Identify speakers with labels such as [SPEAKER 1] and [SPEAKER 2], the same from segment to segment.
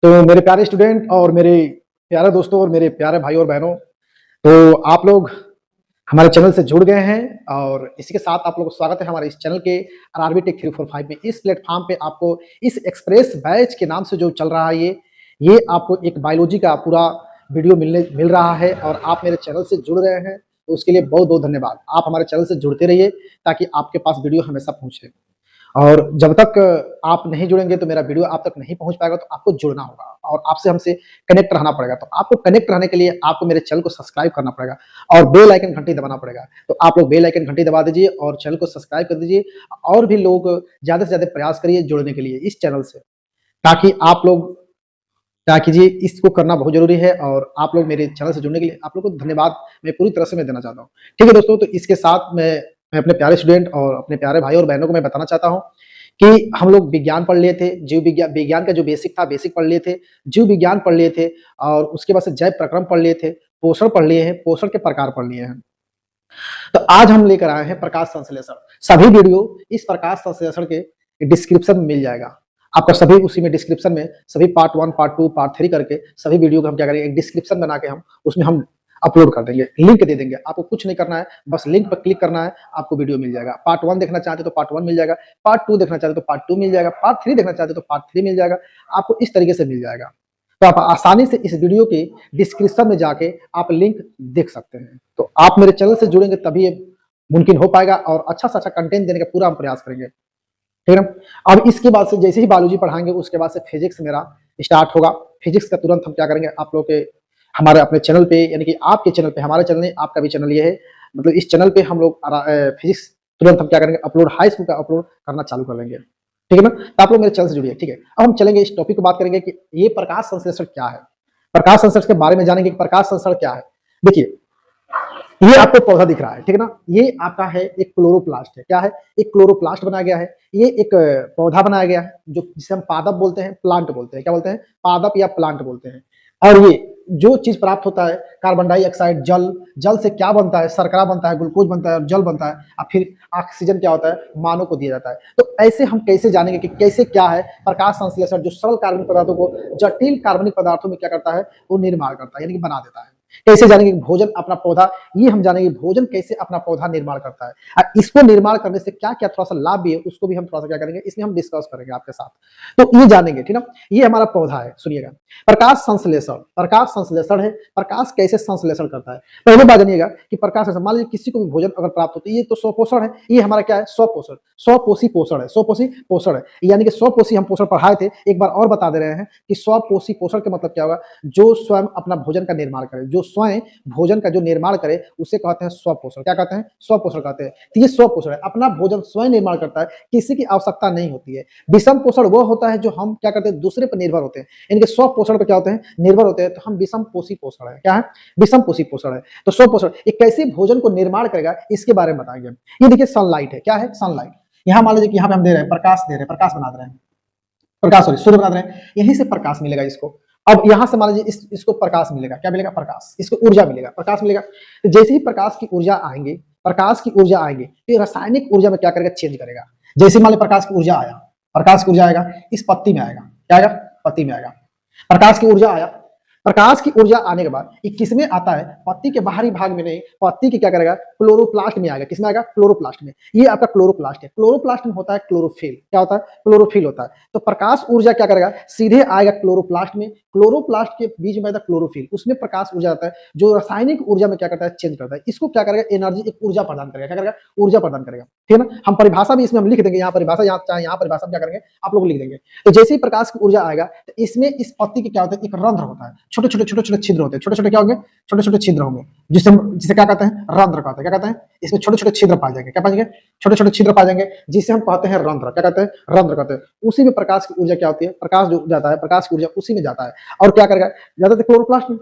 [SPEAKER 1] तो मेरे प्यारे स्टूडेंट और मेरे प्यारे दोस्तों और मेरे प्यारे भाई और बहनों, तो आप लोग हमारे चैनल से जुड़ गए हैं और इसी के साथ आप लोगों को स्वागत है हमारे इस चैनल के आरआरबी टेक 345 में। इस प्लेटफॉर्म पे आपको इस एक्सप्रेस बैच के नाम से जो चल रहा है ये आपको एक बायोलॉजी का पूरा वीडियो मिल रहा है और आप मेरे चैनल से जुड़ रहे हैं, तो उसके लिए बहुत बहुत धन्यवाद। आप हमारे चैनल से जुड़ते रहिए ताकि आपके पास वीडियो हमेशा पहुंचे, और जब तक आप नहीं जुड़ेंगे तो मेरा वीडियो आप तक नहीं पहुंच पाएगा। तो आपको जुड़ना होगा और आपसे हमसे कनेक्ट रहना पड़ेगा। तो आपको कनेक्ट रहने के लिए आपको मेरे चैनल को सब्सक्राइब करना पड़ेगा और बेल आइकन घंटी दबाना पड़ेगा। तो आप लोग बेल आइकन घंटी दबा दीजिए और चैनल को सब्सक्राइब कर दीजिए, और भी लोग ज़्यादा से ज़्यादा प्रयास करिए जुड़ने के लिए इस चैनल से, ताकि आप लोग क्या कीजिए, इसको करना बहुत ज़रूरी है। और आप लोग मेरे चैनल से जुड़ने के लिए आप लोग को धन्यवाद मैं पूरी तरह से मैं देना चाहता हूँ। ठीक है दोस्तों, तो इसके साथ मैं अपने प्यारे स्टूडेंट और अपने प्यारे भाई और बहनों को मैं बताना चाहता हूँ कि हम लोग विज्ञान पढ़ लिए थे, जीव विज्ञान का जो बेसिक था बेसिक पढ़ लिए थे, जीव विज्ञान पढ़ लिए थे, और उसके बाद से जैव प्रक्रम पढ़ लिए थे, पोषण पढ़ लिए हैं, पोषण के प्रकार पढ़ लिए हैं। तो आज हम लेकर आए हैं प्रकाश संश्लेषण। सभी वीडियो इस प्रकाश संश्लेषण के डिस्क्रिप्शन में मिल जाएगा आपका, सभी उसी में डिस्क्रिप्शन में सभी पार्ट 1 पार्ट 2 पार्ट 3 करके सभी वीडियो को हम क्या करेंगे, एक डिस्क्रिप्शन बना के हम उसमें हम अपलोड कर देंगे, लिंक दे देंगे। आपको कुछ नहीं करना है, बस लिंक पर क्लिक करना है, आपको वीडियो मिल जाएगा। पार्ट 1 देखना चाहते तो पार्ट 1 मिल जाएगा, पार्ट 2 देखना चाहते तो पार्ट 2 मिल जाएगा, पार्ट 3 देखना चाहते तो पार्ट 3 मिल जाएगा। आपको इस तरीके से मिल जाएगा, तो आप आसानी से इस वीडियो के डिस्क्रिप्शन में जाके आप लिंक देख सकते हैं। तो आप मेरे चैनल से जुड़ेंगे तभी ये मुमकिन हो पाएगा, और अच्छा से अच्छा कंटेंट देने का पूरा हम प्रयास करेंगे, ठीक है ना। अब इसके बाद से जैसे ही बायोलॉजी पढ़ाएंगे उसके बाद से फिजिक्स मेरा स्टार्ट होगा। फिजिक्स का तुरंत हम क्या करेंगे, आप लोग के हमारे अपने चैनल पे, यानी कि आपके चैनल पे, हमारे चैनल नहीं आपका भी चैनल ये है, मतलब इस चैनल पे हम लोग फिजिक्स तुरंत हम क्या करेंगे, अपलोड हाई स्कूल का अपलोड करना चालू कर लेंगे, ठीक है ना। तो आप लोग मेरे चैनल से जुड़िए, ठीक है। अब हम चलेंगे इस टॉपिक को बात करेंगे कि ये प्रकाश संश्लेषण क्या है, प्रकाश संश्लेषण के बारे में जानेंगे कि प्रकाश संश्लेषण क्या है। देखिए, ये आपको पौधा दिख रहा है, ठीक है ना, ये आपका है एक क्लोरोप्लास्ट है। क्या है, एक क्लोरोप्लास्ट बनाया गया है। ये एक पौधा बनाया गया है जो जिसे हम पादप बोलते हैं, प्लांट बोलते हैं। क्या बोलते हैं, पादप या प्लांट बोलते हैं। और ये जो चीज प्राप्त होता है, कार्बन डाइऑक्साइड, जल, जल से क्या बनता है, शर्करा बनता है, ग्लूकोज बनता है और जल बनता है, और फिर ऑक्सीजन क्या होता है, मानव को दिया जाता है। तो ऐसे हम कैसे जानेंगे कि कैसे क्या है प्रकाश संश्लेषण, जो सरल कार्बनिक पदार्थों को जटिल कार्बनिक पदार्थों में क्या करता है, वो निर्माण करता है, यानी कि बना देता है। कैसे जानेंगे भोजन अपना पौधा, ये हम जानेंगे भोजन कैसे अपना पौधा निर्माण करता है, और इसको निर्माण करने से क्या क्या थोड़ा सा लाभ भी है उसको भी हम थोड़ा सा क्या करेंगे, इसमें हम डिस्कस करेंगे आपके साथ। तो ये जानेंगे, ठीक ना। ये हमारा पौधा है, सुनिएगा। प्रकाश संश्लेषण, प्रकाश संश्लेषण है, प्रकाश कैसे संश्लेषण करता है। पहले बात जानिएगा कि प्रकाश, मान लीजिए किसी को भी भोजन अगर प्राप्त होता है, ये तो स्वपोषण है, ये हमारा क्या है, स्वपोषण, स्वपोषी पोषण है, स्वपोषी पोषण है। यानी कि स्वपोषी हम पोषण पढ़ाए थे, एक बार और बता दे रहे हैं कि स्वपोषी पोषण का मतलब क्या होगा, जो स्वयं अपना भोजन का निर्माण करे, जो स्वयं भोजन का जो निर्माण करे उसे कहते हैं स्वपोषण। क्या कहते हैं, स्वपोषण कहते हैं। तो ये स्वपोषण है, अपना भोजन स्वयं निर्माण करता है, किसी की आवश्यकता नहीं होती है। विषम पोषण वो होता है जो हम क्या करते हैं, दूसरे पर निर्भर होते हैं। इनके स्वपोषण पर क्या होते हैं, निर्भर होते हैं। तो हम विषम पोषी पोषण है, क्या है, विषम पोषी पोषण है। तो स्वपोषण ये कैसे भोजन को निर्माण करेगा इसके बारे में बताएंगे। ये देखिए सनलाइट है, क्या है, सनलाइट। यहाँ मान लीजिए कि यहाँ पे हम दे रहे हैं प्रकाश, दे रहे हैं प्रकाश बना रहे हैं, प्रकाश सॉरी सूर्य बना रहे हैं, यहीं से प्रकाश मिलेगा इसको। अब यहां से मान लीजिए इसको प्रकाश मिलेगा, क्या मिलेगा, प्रकाश, इसको ऊर्जा मिलेगा, प्रकाश मिलेगा। तो जैसे ही प्रकाश की ऊर्जा आएंगे, प्रकाश की ऊर्जा आएंगे तो रासायनिक ऊर्जा में क्या करेगा, चेंज करेगा। जैसे मान लीजिए प्रकाश की ऊर्जा आया, प्रकाश की ऊर्जा आएगा इस पत्ती में आएगा, क्या आएगा, पत्ती में आएगा। प्रकाश की ऊर्जा आया, प्रकाश की ऊर्जा आने के बाद ये किसमें आता है, पत्ती के बाहरी भाग में नहीं, पत्ती के क्या करेगा, क्लोरोप्लास्ट में आएगा। किसमें आएगा, क्लोरोप्लास्ट में। ये आपका क्लोरोप्लास्ट है। क्लोरोप्लास्ट में होता है क्लोरोफिल, क्या होता है, क्लोरोफिल होता है। तो प्रकाश ऊर्जा क्या करेगा, सीधे आएगा क्लोरोप्लास्ट में, क्लोरोप्लास्ट के बीच में क्लोरोफिल, उसमें प्रकाश ऊर्जा आता है जो रासायनिक ऊर्जा में क्या करता है, चेंज करता है। इसको क्या करेगा, एनर्जी, एक ऊर्जा प्रदान करेगा। क्या करेगा, ऊर्जा प्रदान करेगा, ठीक है ना। हम परिभाषा भी इसमें हम लिख देंगे, यहाँ परिभाषा, यहाँ परिभाषा क्या करेंगे आप लोग लिख देंगे। तो जैसे ही प्रकाश की ऊर्जा आएगा तो इसमें इस पत्ती के क्या होता है, एक रंध्र होता है, छोटे छोटे छोटे छोटे छिद्र होते हैं, छोटे छोटे क्या होंगे, छोटे छोटे छिद्र होंगे, जिसे क्या कहते हैं, रंध्र कहते हैं। क्या कहते हैं, इसमें छोटे छोटे छिद्र पाए जाएंगे, क्या पाए जाएंगे, छोटे छोटे छिद्र पाए जाएंगे, जिसे हम कहते हैं रंध्र। क्या कहते हैं, रंध्र कहते हैं। उसी में प्रकाश की ऊर्जा क्या होती है, प्रकाश जो जाता है, प्रकाश की ऊर्जा उसी में जाता है, और क्या करेगा, जाता है क्लोरोप्लास्ट में,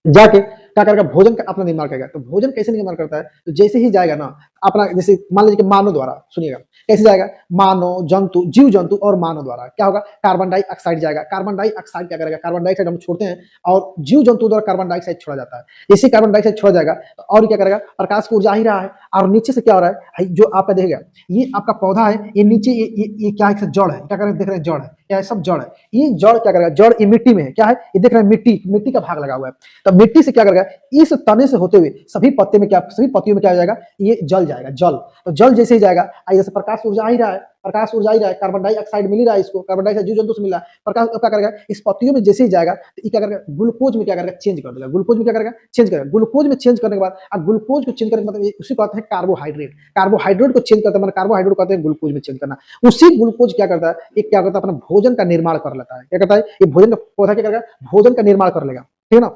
[SPEAKER 1] जाके क्या करेगा, भोजन का अपना निर्माण करेगा। तो भोजन कैसे निर्माण करता है, तो जैसे ही जाएगा ना, अपना जैसे मान लीजिए कि मानव द्वारा, सुनिएगा कैसे जाएगा, मानव जंतु, जीव जंतु और मानव द्वारा क्या होगा, कार्बन डाइऑक्साइड जाएगा। कार्बन डाइऑक्साइड क्या करेगा, कार्बन डाइऑक्साइड हम छोड़ते हैं और जीव जंतु द्वारा कार्बन डाइऑक्साइड छोड़ा जाता है। इसी कार्बन डाइऑक्साइड छोड़ा जाएगा तो और क्या करेगा, प्रकाश की ऊर्जा ही रहा है। और नीचे से क्या हो रहा है, जो आपका देखेगा ये आपका पौधा है, ये नीचे ये क्या है, जड़ है, क्या करें देख रहे हैं, जड़ है, क्या है, सब जड़ है। ये जड़ क्या करेगा, जड़ ये मिट्टी में है, क्या है ये देख रहे हैं, मिट्टी का भाग लगा हुआ है। तो मिट्टी से क्या करेगा, इस तने से होते हुए सभी पत्ते में क्या, सभी पत्तियों में क्या हो जाएगा, ये जल जाएगा, जल। तो जल जैसे ही जाएगा, जैसे प्रकाश ऊर्जा आ ही रहा है, प्रकाश ऊर्जा ही रहा है, कार्बन डाइऑक्साइड मिल ही रहा है इसको, कार्बन डाइऑक्साइड जीव जंतु से मिल रहा है, प्रकाश क्या करेगा, इस पत्तियों में जैसे ही जाएगा तो ये क्या करेगा, ग्लूकोज में क्या करेगा, चेंज कर देगा। ग्लूकोज में क्या करेगा, चेंज करेगा। ग्लूकोज में चेंज करने के बाद, अब ग्लूकोज को चेंज करने के बाद उसी को कहते हैं कार्बोहाइड्रेट। कार्बोहाइड्रेट को चेंज करते हैं, कार्बोहाइड्रेट कहते हैं ग्लूकोज में चेंज करना। उसी ग्लूकोज क्या करता है, एक क्या करता है, अपना भोजन का निर्माण कर लेता है। क्या करता है, ये भोजन का पौधा क्या करेगा, भोजन का निर्माण कर लेगा, ठीक है ना,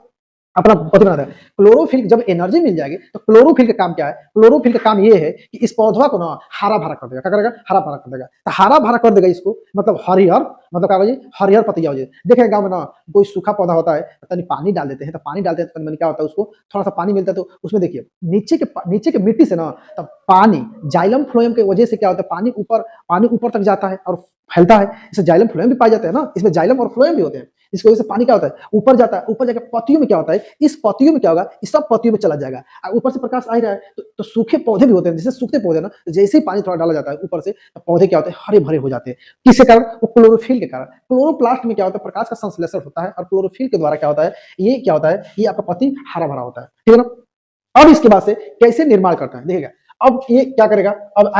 [SPEAKER 1] अपना पौधा बनाता है। क्लोरोफिल जब एनर्जी मिल जाएगी तो क्लोरोफिल का काम क्या है, क्लोरोफिल का काम ये है कि इस पौधा को ना हरा भरा कर देगा। क्या करेगा, हरा भरा कर देगा। तो हरा भरा कर देगा इसको, मतलब हरिहर, मतलब क्या होगी, हरिहर पत्तियां हो जाए। देखें गांव में ना कोई सूखा पौधा होता है, तनी पानी डाल देते हैं, तो पानी डालते हैं तो क्या होता है, उसको थोड़ा सा पानी मिलता है तो उसमें देखिए नीचे के मिट्टी से ना तब पानी जाइलम फ्लोएम की वजह से क्या होता है, पानी ऊपर तक जाता है और फैलता है। इससे जाइलम फ्लोएम भी पाए जाते हैं ना, इसमें जाइलम और फ्लोएम भी होते हैं। इसकी वजह से पानी क्या होता है, ऊपर जाता है, ऊपर जाकर पत्तियों में क्या होता है, इस पत्तियों में क्या होगा, इस सब पत्तियों में चला जाएगा। ऊपर से प्रकाश आ ही रहा है तो सूखे पौधे भी होते हैं, जैसे सूखते पौधे ना, जैसे ही पानी थोड़ा डाला जाता है ऊपर से तो पौधे क्या होते हैं, हरे भरे हो जाते हैं। किसके कारण, वो क्लोरोफिल के कारण। क्लोरोप्लास्ट में क्या होता है, प्रकाश का संश्लेषण होता है और क्लोरोफिल के द्वारा क्या होता है, ये क्या होता है, ये आपका पत्ती हरा भरा होता है, ठीक है ना। अब इसके बाद से कैसे निर्माण करता है देखिएगा। अब ये क्या करेगा, अब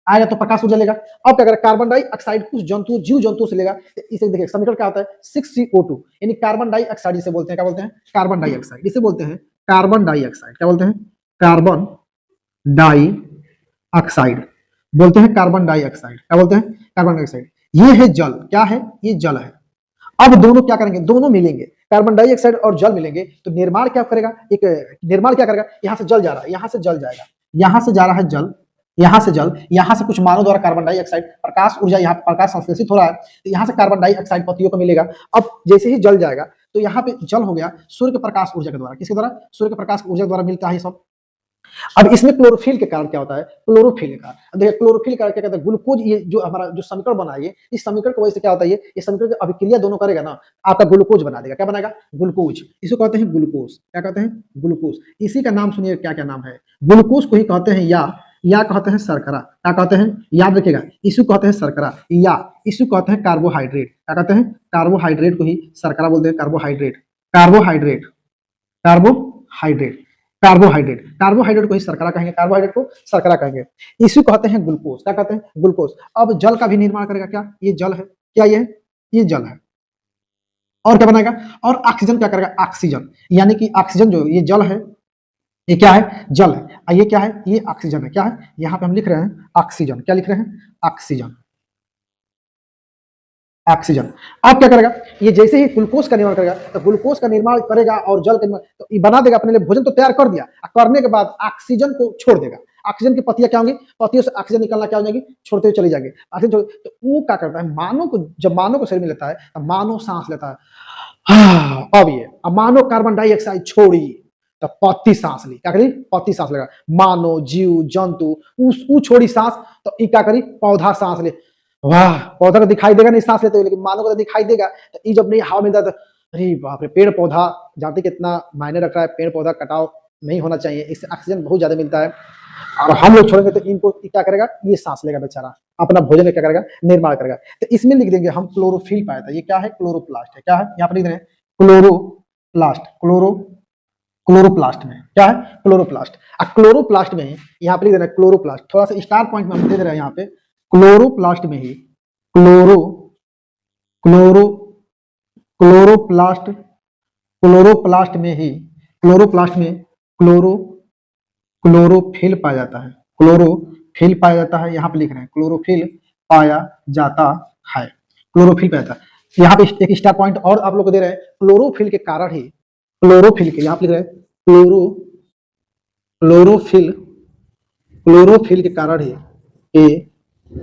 [SPEAKER 1] आएगा तो प्रकाश ऊर्जा लेगा। अब क्या करेगा, कार्बन डाइऑक्साइड कुछ जंतु, जीव जंतु से लेगा। इसे देखिए समीकरण क्या होता है, 6CO2 यानी कार्बन डाइऑक्साइड जिसे बोलते हैं, क्या बोलते हैं, कार्बन डाइऑक्साइड। इसे बोलते हैं कार्बन डाइऑक्साइड, क्या बोलते हैं, कार्बन डाइऑक्साइड बोलते हैं, कार्बन डाइऑक्साइड क्या बोलते हैं, कार्बन डाइऑक्साइड। ये है जल, क्या है, ये जल है। अब दोनों क्या करेंगे, दोनों मिलेंगे, कार्बन डाइऑक्साइड और जल मिलेंगे तो निर्माण क्या करेगा, एक निर्माण क्या करेगा, यहाँ से जल जा रहा है, यहाँ से जल जाएगा, यहाँ से जा रहा है जल, यहाँ से जल, यहाँ से कुछ मानव द्वारा कार्बन डाइऑक्साइड, प्रकाश ऊर्जा, यहाँ प्रकाश संश्लेषित हो रहा है तो यहाँ से कार्बन डाइऑक्साइड पत्तियों को मिलेगा। अब जैसे ही जल जाएगा तो यहाँ पे जल हो गया सूर्य के प्रकाश ऊर्जा के द्वारा, किसके द्वारा, सूर्य के प्रकाश ऊर्जा द्वारा मिलता है सब। अब इसमें क्लोरोफिल के कारण क्या होता है, क्लोरोफिल का देखिए, क्लोरोफिल का क्या कहता है, ग्लूकोज, ये जो हमारा जो समीकरण बना है, इस समीकरण की वजह से क्या होता है, ये समीकरण की अभिक्रिया दोनों करेगा ना, आपका ग्लूकोज बना देगा। क्या बनाएगा, ग्लूकोज। इसको कहते हैं ग्लूकोज, क्या कहते हैं, ग्लूकोज। इसी का नाम सुनिए, क्या क्या नाम है, ग्लूकोज को ही कहते हैं या कहते हैं शर्करा, क्या कहते हैं, याद रखिएगा, इसको कहते हैं शर्करा, या इसको कहते हैं कार्बोहाइड्रेट। क्या कहते हैं, कार्बोहाइड्रेट को ही शर्करा बोलते हैं, carbohydrate, carbohydrate, carbohydrate, carbohydrate, carbohydrate को ही शर्करा कहेंगे, कार्बोहाइड्रेट को शर्करा कहेंगे। इसी कहते हैं ग्लूकोज, क्या कहते हैं, ग्लूकोज। अब जल का भी निर्माण करेगा, क्या ये जल है, क्या ये जल है। और क्या बनाएगा, और ऑक्सीजन क्या करेगा, ऑक्सीजन, यानी कि ऑक्सीजन जो ये जल है, ये क्या है, जल है, और ये क्या है, ये ऑक्सीजन है। क्या है, यहाँ पे हम लिख रहे हैं ऑक्सीजन, क्या लिख रहे हैं, ऑक्सीजन, ऑक्सीजन। अब क्या करेगा, ये जैसे ही ग्लूकोज का निर्माण करेगा तो ग्लूकोज का निर्माण करेगा और जल का निर्माण तो ये बना देगा, अपने लिए भोजन तो तैयार कर दिया, करने के बाद ऑक्सीजन को छोड़ देगा। ऑक्सीजन की पत्तियां क्या होंगी, पत्तियों से ऑक्सीजन निकलना क्या हो जाएगी, छोड़ते हुए चली जाएंगे ऑक्सीजन। तो वो क्या करता है, मानव को, जब मानव को शरीर में लेता है तो मानव सांस लेता है। अब ये अब मानव कार्बन डाइऑक्साइड छोड़ी तो पत्ती सांस ली, क्या करी, पत्ती सांस लेगा। मानव, जीव जंतु उस छोड़ी सांस तो ये क्या करी, पौधा सांस ले। वाह, पौधा को दिखाई देगा नहीं सांस लेते हुए, लेकिन मानव को तो दिखाई देगा। तो ये जब नहीं हवा मिलता है तो अरे बाप रे, पेड़ पौधा जानते कितना मायने रख रहा है, पेड़ पौधा कटाव नहीं होना चाहिए, इससे ऑक्सीजन बहुत ज्यादा मिलता है। और हम लोग छोड़ेंगे तो इनको क्या करेगा, ये सांस लेगा बेचारा, अपना भोजन क्या करेगा, निर्माण करेगा। तो इसमें लिख देंगे हम क्लोरोफिल पाया था, ये क्या है, क्लोरोप्लास्ट है। क्या है, यहाँ पर लिख देंगे क्लोरोप्लास्ट, क्लोरोप्लास्ट में क्या है, क्लोरोप्लास्ट। क्लोरोप्लास्ट में यहाँ पे लिख देना क्लोरोप्लास्ट, थोड़ा सा स्टार पॉइंट में हम दे रहे हैं यहाँ पे, क्लोरोप्लास्ट में ही क्लोरो क्लोरोप्लास्ट क्लोरोप्लास्ट में ही क्लोरोप्लास्ट में क्लोरोफिल पाया जाता है, क्लोरोफिल पाया जाता है। यहाँ पे लिख रहे हैं क्लोरोफिल पाया जाता है, क्लोरोफिल पाया जाता है। यहाँ पे एक स्टार पॉइंट और आप लोग को दे रहे हैं, क्लोरोफिल के कारण ही, क्लोरोफिल के यहाँ पे लिख रहे हैं क्लोरोफिल के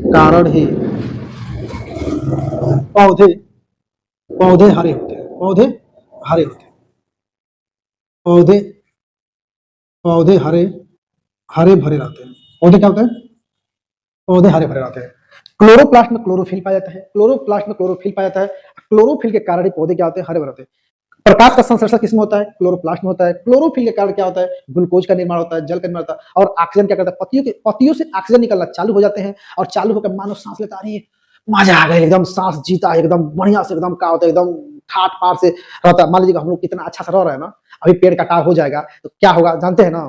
[SPEAKER 1] कारण ही पौधे हरे होते हैं, पौधे हरे होते हैं, पौधे हरे भरे रहते हैं, पौधे क्या होते हैं? पौधे हरे भरे रहते हैं। क्लोरोप्लास्ट में क्लोरोफिल पाया जाता है, क्लोरोप्लास्ट में क्लोरोफिल पाया जाता है। क्लोरोफिल के कारण ही पौधे क्या होते हैं? हरे भरे होते हैं। प्रकाश का संश्लेषण किसमें होता है? क्लोरोप्लास्ट में होता है। क्लोरोफिल के कारण क्या होता है? ग्लूकोज का निर्माण होता है, जल का निर्माण होता है, और ऑक्सीजन क्या करता है? पत्तियों से ऑक्सीजन निकलना चालू हो जाते हैं, और चालू होकर मानो सांस लेता रही है, मजा आ गया, एकदम सांस जीता है, एकदम बढ़िया से, एकदम क्या होता है, एकदम ठाट पार से रहता है। मान लीजिए हम लोग कितना अच्छा से रह रहे हैं ना, अभी पेड़ कटाव हो जाएगा तो क्या होगा जानते हैं ना?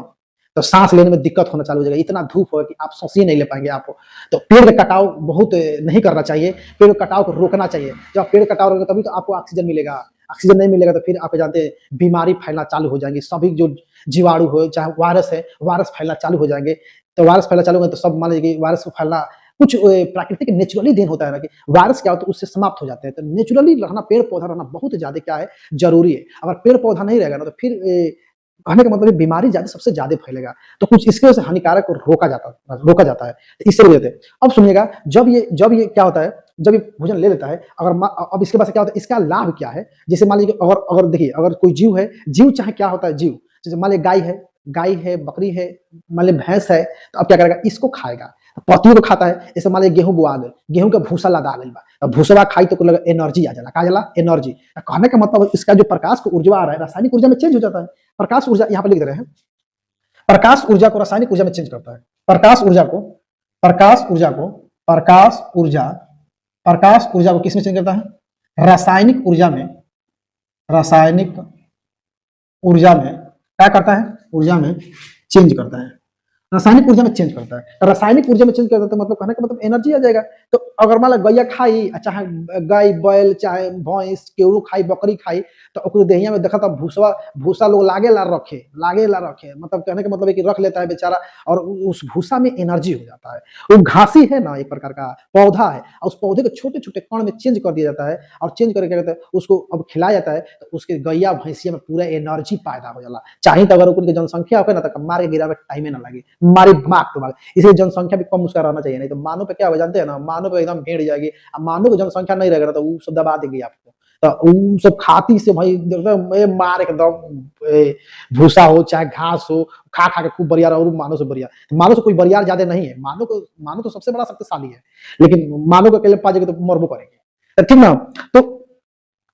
[SPEAKER 1] तो सांस लेने में दिक्कत होना चालू हो जाएगा, इतना धूप होगा कि आप सांस ही नहीं ले पाएंगे आपको। तो पेड़ का कटाव बहुत नहीं करना चाहिए, पेड़ कटाव को रोकना चाहिए। जब पेड़ कटाव रोकेगा तभी तो आपको ऑक्सीजन मिलेगा, ऑक्सीजन नहीं मिलेगा तो फिर आप जानते हैं बीमारी फैलना चालू हो जाएंगी। सभी जो जीवाणु हो, चाहे वायरस है, वायरस फैलना चालू हो जाएंगे। तो वायरस फैलना चालू होगा तो सब मान लीजिए कि वायरस को फैलना कुछ प्राकृतिक नेचुरली देन होता है ना, कि वायरस क्या होता है उससे समाप्त हो जाते हैं। तो नेचुरली रहना, पेड़ पौधा रहना बहुत ज्यादा क्या है? जरूरी है। अगर पेड़ पौधा नहीं रहेगा ना तो फिर कहने का मतलब है बीमारी सबसे ज्यादा फैलेगा। तो कुछ इसके वजह से हानिकारक को रोका जाता है। तो इससे वजह से अब सुनिएगा, जब ये क्या होता है, जब ये भोजन ले लेता है, अब इसके बाद से क्या होता है, इसका लाभ क्या है? जैसे मान लीजिए अगर देखिए, अगर कोई जीव है, जीव चाहे क्या होता है, जीव जैसे मान लीजिए गाय है, बकरी है, मान लीजिए भैंस है, तो अब क्या करेगा? इसको खाएगा, पत्तियों को खाता है। जैसे मान लीजिए गेहूं बोआ गए, गेहूं का भूसा लदा गई बा, अब भूसवा खाई तो लगा एनर्जी आ जाला, का जाला? एनर्जी। कहने का मतलब इसका जो प्रकाश को ऊर्जा आ रहा है, रासायनिक ऊर्जा में चेंज हो जाता है। प्रकाश ऊर्जा यहाँ पे लिख दे रहे हैं, प्रकाश ऊर्जा को रासायनिक ऊर्जा में चेंज करता है। प्रकाश ऊर्जा को किस में चेंज करता है? रासायनिक ऊर्जा में क्या करता है? ऊर्जा में चेंज करता है, रासायनिक ऊर्जा में चेंज करता है। रासायनिक ऊर्जा में चेंज करता है तो मतलब कहने का मतलब एनर्जी आ जाएगा। तो अगर मान लो गैया खाई, चाहे गाय बैल, चाहे भैंस, केवड़ू खाई, बकरी खाई, तो ओकरे देहिया में देखा था भूसा लोग लागे ला रखे, मतलब कहने का मतलब है कि रख लेता है बेचारा, और उस भूसा में एनर्जी हो जाता है। वो घासी है ना, एक प्रकार का पौधा है, और उस पौधे को छोटे छोटे कण में चेंज कर दिया जाता है, और चेंज करके क्या कहते हैं, उसको अब खिलाया जाता है, तो उसके गैया भैंसिया में पूरा एनर्जी पैदा हो जाला। चाहे तो अगर उनकी जनसंख्या हो ना तो मार के गिरावे टाइम ना लगे, मारी मार तो मार। इसलिए जनसंख्या भी कम उसका रहना चाहिए, नहीं तो मानव पे क्या हो जानते हैं ना, मानव पे एकदम भीड़ जाएगी। अब मानव की जनसंख्या नहीं रहेगा तो वो सब दबा देंगे आपको। तो वो सब खाती से भाई मार एकदम भूसा हो चाहे घास हो, खा के खूब बढ़िया रहो, मानव से बढ़िया। मानव से कोई बढ़िया ज्यादा नहीं है, मानव तो सबसे बड़ा शक्तिशाली है, लेकिन मानव को अकेले पा जाएंगे तो मरबो करेंगे, ठीक ना? तो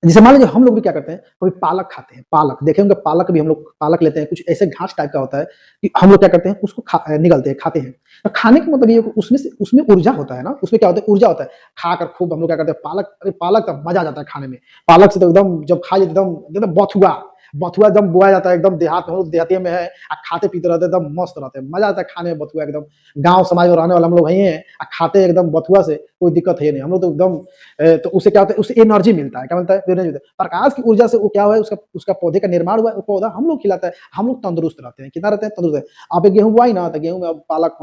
[SPEAKER 1] जैसे मान लीजिए हम लोग भी क्या करते हैं, कभी पालक खाते हैं, पालक देखे होंगे, पालक भी हम लोग पालक लेते हैं, कुछ ऐसे घास टाइप का होता है कि हम लोग क्या करते हैं, उसको निगलते हैं, खाते हैं। तो खाने का मतलब ये उसमें ऊर्जा होता है ना, उसमें क्या होता है? ऊर्जा होता है। खाकर खूब हम लोग क्या करते हैं, पालक, अरे पालक तो मजा आ जाता है खाने में। पालक से तो एकदम जब खा एकदम एकदम बथुआ एकदम बोया जाता है, एकदम देहात में, हम लोग देहाती में है, खाते पीते रहते एकदम मस्त रहते हैं, मजा आता है खाने में बथुआ एकदम। गांव समाज में रहने वाले हम लोग वही हैं, खाते एकदम बथुआ से कोई दिक्कत है नहीं हम लोग तो एकदम। तो उससे क्या होता है, उससे एनर्जी मिलता है, क्या मिलता है? एनर्जी मिलता है। प्रकाश की ऊर्जा से वो क्या हुआ है, उसका पौधे का निर्माण हुआ है, पौधा हम लोग खिलाता है, हम लोग तंदुरुस्त रहते हैं। कितना रहते हैं? तंदुरुस्त है। आप गेहूं बोआई ना, तो गेहूं में अब पालक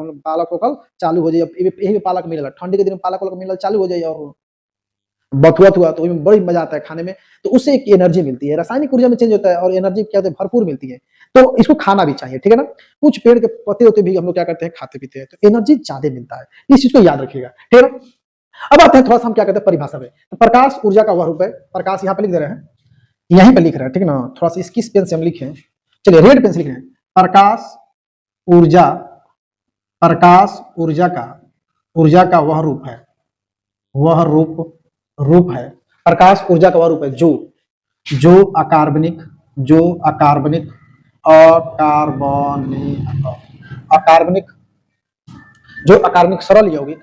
[SPEAKER 1] को कल चालू हो जाए, यही पालक मिलेगा, ठंडी के दिन पालक मिलना चालू हो जाए, और बथुआ तो उसमें बड़ी मजा आता है खाने में। तो उससे एक एनर्जी मिलती है, रासायनिक ऊर्जा में चेंज होता है, और एनर्जी क्या होता है? भरपूर मिलती है। तो इसको खाना भी चाहिए, ठीक है ना? कुछ पेड़ के पत्ते होते भी हम लोग क्या करते हैं, खाते पीते हैं, तो एनर्जी ज्यादा मिलता है। इस चीज को याद रखिएगा, ठीक है ना? अब आते हैं थोड़ा सा हम क्या कहते हैं परिभाषा में। तो प्रकाश ऊर्जा का वह रूप है, प्रकाश यहाँ पे लिख दे रहे हैं, यहीं पे लिख रहे हैं, ठीक है ना? थोड़ा सा किस पेन से हम लिखे, चलिए रेड पेन से लिख रहे हैं। प्रकाश ऊर्जा का वह रूप है, प्रकाश ऊर्जा का वह रूप है जो अकार्बनिक सरल यौगिक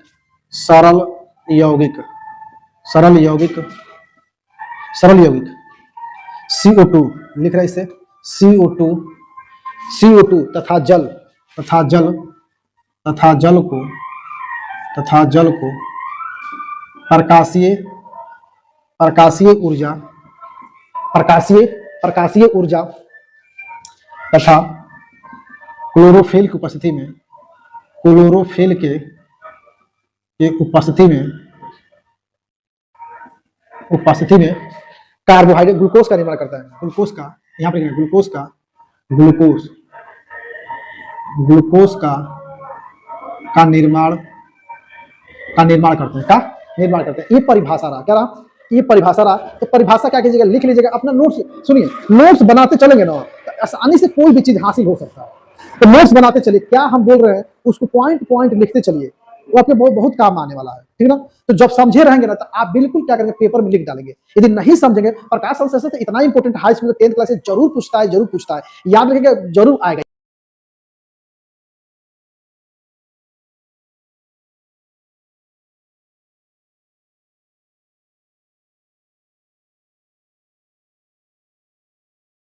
[SPEAKER 1] CO2 लिख रहा है, इसे CO2 तथा जल को प्रकाशीय ऊर्जा तथा क्लोरोफिल की उपस्थिति में कार्बोहाइड्रेट ग्लूकोज का निर्माण करता है। ग्लूकोज का निर्माण करते हैं। ये परिभाषा रहा, क्या रहा? ये परिभाषा रहा। तो परिभाषा क्या कीजिएगा, लिख लीजिएगा अपना नोट्स। सुनिए, नोट्स बनाते चलेंगे ना तो आसानी से कोई भी चीज हासिल हो सकता है। तो नोट्स बनाते चलिए, क्या हम बोल रहे हैं उसको पॉइंट पॉइंट लिखते चलिए, वो आपके बहुत बहुत काम आने वाला है, ठीक है ना। तो जब समझे रहेंगे ना तो आप बिल्कुल क्या करेंगे, पेपर में लिख डालेंगे। यदि नहीं समझेंगे, प्रकाश संश्लेषण तो इतना important, high school 10th class से जरूर पूछता है, जरूर पूछता है, याद रखिएगा, जरूर आएगा।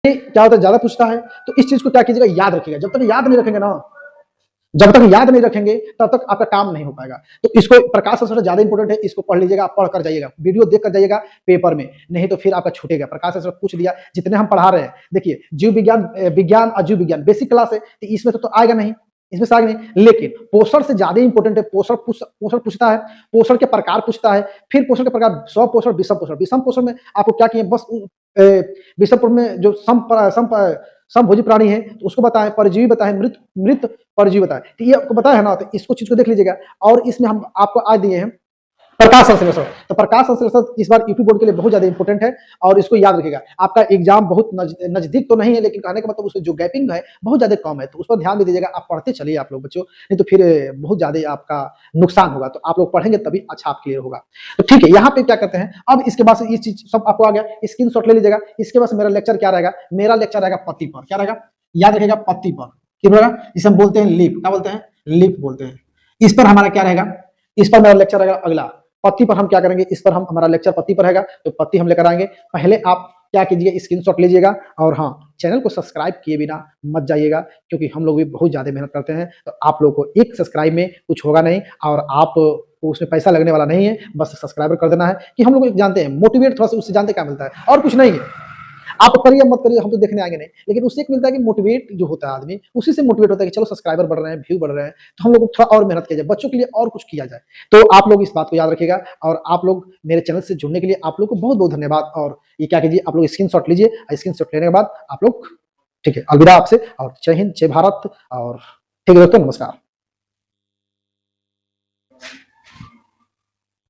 [SPEAKER 1] क्या होता है, ज्यादा पूछता है, तो इस चीज को क्या कीजिएगा, याद रखिएगा। जब तक याद नहीं रखेंगे ना, जब तक याद नहीं रखेंगे तब तक आपका काम नहीं हो पाएगा। तो इसको, प्रकाश संश्लेषण ज्यादा इंपॉर्टेंट है, इसको पढ़ लीजिएगा, पढ़ कर जाइएगा, वीडियो देख कर जाइएगा पेपर में, नहीं तो फिर आपका छूटेगा। प्रकाश संश्लेषण पूछ दिया, जितने हम पढ़ा रहे हैं, देखिए जीव विज्ञान, विज्ञान और जीव विज्ञान बेसिक क्लास है, तो इसमें तो आएगा नहीं, इसमें से आएगा नहीं। लेकिन पोषण से ज्यादा इंपॉर्टेंट है, पोषण पूछता है, पोषण के प्रकार पूछता है, फिर पोषण के प्रकार स्वपोषण, विषम पोषण। विषम पोषण में आपको क्या किए, बस विषम पोषण में जो समभोजी प्राणी है तो उसको बताएं, परजीवी बताएं, मृत मृत परजीवी बताएं, तो ये आपको बताया है ना, तो इसको चीज को देख लीजिएगा। और इसमें हम आपको आज दिए हैं प्रकाश संश्लेषण। तो प्रकाश संश्लेषण इस बार यूपी बोर्ड के लिए बहुत ज्यादा इंपॉर्टेंट है, और इसको याद रखिएगा। आपका एग्जाम बहुत नजदीक तो नहीं है, लेकिन कहने का मतलब उसमें जो गैपिंग है बहुत ज्यादा कम है, तो उस पर ध्यान भी दीजिएगा। आप पढ़ते चलिए आप लोग बच्चों, नहीं तो फिर बहुत ज्यादा आपका नुकसान होगा। तो आप लोग पढ़ेंगे तभी अच्छा आप क्लियर होगा। तो ठीक है, यहाँ पे क्या करते हैं, अब इसके बाद से ये चीज सब आपको आ गया, स्क्रीनशॉट ले लीजिएगा। इसके बाद से मेरा लेक्चर क्या रहेगा, मेरा लेक्चर रहेगा पत्ती पर। क्या रहेगा, याद रखिएगा, पत्ती पर। क्या रहेगा, जिसे हम बोलते हैं लीफ, क्या बोलते हैं, लीफ बोलते हैं। इस पर हमारा क्या रहेगा, इस पर मेरा लेक्चर रहेगा अगला। पत्ती पर हम क्या करेंगे, इस पर हम, हमारा लेक्चर पत्ती पर रहेगा, तो पत्ती हम लेकर आएंगे। पहले आप क्या कीजिए, स्क्रीनशॉट लीजिएगा, और हाँ, चैनल को सब्सक्राइब किए बिना मत जाइएगा, क्योंकि हम लोग भी बहुत ज्यादा मेहनत करते हैं। तो आप लोगों को एक सब्सक्राइब में कुछ होगा नहीं, और आप उसमें पैसा लगने वाला नहीं है, बस सब्सक्राइबर कर देना है। कि हम लोग जानते हैं मोटिवेट, थोड़ा सा उससे जानते क्या मिलता है, और कुछ नहीं है। आप करिए मत करिए, हम तो देखने आएंगे नहीं, लेकिन उससे एक मिलता है कि मोटिवेट जो होता है आदमी, उसी से मोटिवेट होता है कि चलो सब्सक्राइबर बढ़ रहे हैं, व्यू बढ़ रहे हैं, तो हम लोग को थोड़ा और मेहनत किया जाए, बच्चों के लिए और कुछ किया जाए। तो आप लोग इस बात को याद रखिएगा, और आप लोग मेरे चैनल से जुड़ने के लिए आप लोग को बहुत बहुत धन्यवाद। और ये क्या कीजिए, आप लोग स्क्रीनशॉट लीजिए, स्क्रीनशॉट लेने के बाद आप लोग, ठीक है, अलविदा आपसे, और जय हिंद, जय भारत, और ठीक है दोस्तों, नमस्कार।